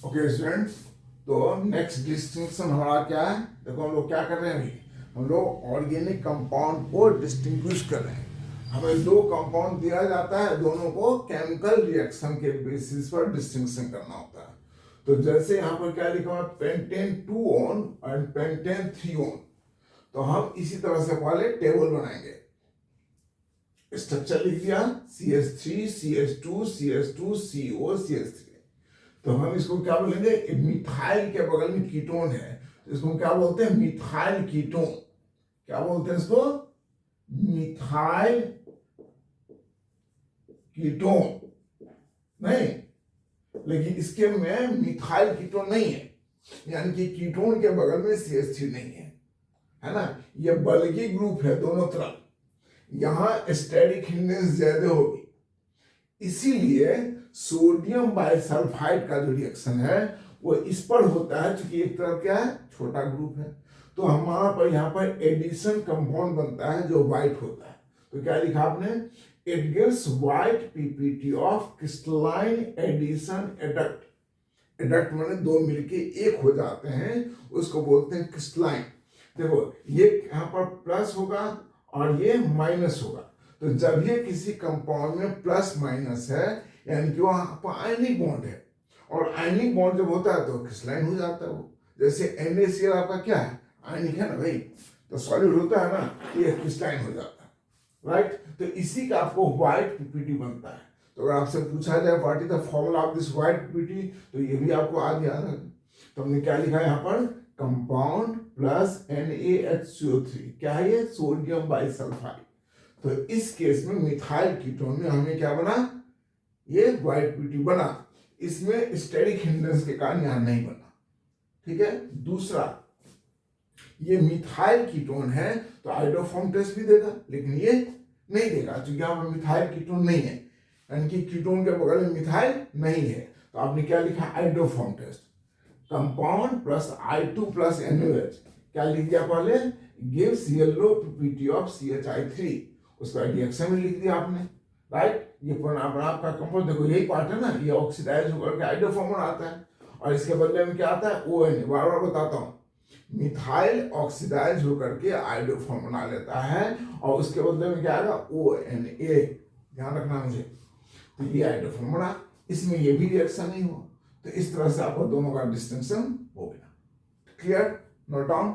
Okay students, तो next distinction हमारा क्या है? देखो हम लोग क्या कर रहे हैं अभी, हम लोग ऑर्गेनिक कंपाउंड को डिस्टिंग्विश कर रहे हैं। हमें दो कंपाउंड दिया जाता है, दोनों को केमिकल रिएक्शन के बेसिस पर डिस्टिंक्शन करना होता है। तो जैसे यहाँ पर क्या लिखा हुआ है, pentane 2 on and pentane 3 on. तो हम इसी तरह से पहले टेबल बनाएंगे। स्ट्रक्चर लिख दिया, CH3 CH2 CH2 CO CH3। तो हम इसको क्या बोलेंगे, मिथाइल के बगल में कीटोन है, तो इसको हम क्या बोलते हैं, मिथाइल कीटोन। क्या बोलते हैं इसको, मिथाइल कीटोन। नहीं, लेकिन इसके में मिथाइल कीटोन नहीं है, यानी कि कीटोन के बगल में CH3 नहीं है ना। ये बल्कि ग्रुप है दोनों तरफ, यहां स्टेरिक हिंडेंस ज्यादा होगी, इसीलिए सोडियम बाइसल्फाइड का जो रिएक्शन है वो इस पर होता है, क्योंकि एक तरफ क्या है, छोटा ग्रुप है। तो हमारा पर यहाँ पर एडिशन कंपाउंड बनता है जो व्हाइट होता है। तो क्या लिखा आपने, it gives white PPT of crystalline addition adduct. Adduct माने दो मिलके एक हो जाते हैं, उसको बोलते हैं क्रिस्टलाइन। देखो ये यहाँ पर प्लस होगा और ये माइनस होगा, तो जब ये किसी कंपाउंड में प्लस माइनस है, यानी कि वहां पर आयनिक बॉन्ड है, और आयनिक बॉन्ड जब होता है तो क्रिस्टलाइन हो जाता है वो। जैसे NaCl आपका क्या है, आयनिक है ना भाई, तो सॉलिड होता है ना, ये क्रिस्टलाइन हो जाता है, राइट। तो इसी का आपको व्हाइट पीपीटी बनता है। तो अगर आपसे पूछा जाए what is the formula of this white PPT, तो ये भी आपको आज याद है। तो हमने क्या लिखा है यहाँ पर, कंपाउंड प्लस NaHCO3, क्या है ये, सोडियम बाइसल्फाइड। तो इस केस में मिथाइल कीटोन में हमें क्या बना, ये व्हाइट पीपीटी बना। इसमें स्टेरिक हिंडेंस के कारण यहां नहीं बना, ठीक है। दूसरा, ये मिथाइल कीटोन है तो आइडोफॉर्म टेस्ट भी देगा, लेकिन ये नहीं देगा क्योंकि यहाँ पर मिथाइल कीटोन नहीं है, यानी कि कीटोन के बगल में मिथाइल नहीं है। तो आपने क्या लिखा, iodoform test, compound plus I2 plus NaOH, क्या लिख दिया पहले, gives yellow PPT of CHI3, उसका रिएक्शन भी लिख दिया आपने, राइट। ये आपका कंपाउंड देखो यही पार्ट है ना, ये ऑक्सीडाइज होकर के आइडोफॉर्म आता है, और इसके बदले में क्या आता है, ON। बार बार बताता हूँ, मिथाइल ऑक्सीडाइज होकर के आइडोफॉर्म बना लेता है, और उसके बदले में क्या आएगा, ONA, ध्यान रखना मुझे। तो ये आइडोफॉर्म बना, इसमें ये भी रिएक्शन नहीं हुआ, तो इस तरह से आपको दोनों का डिस्टिंक्शन हो गया। Clear, note down.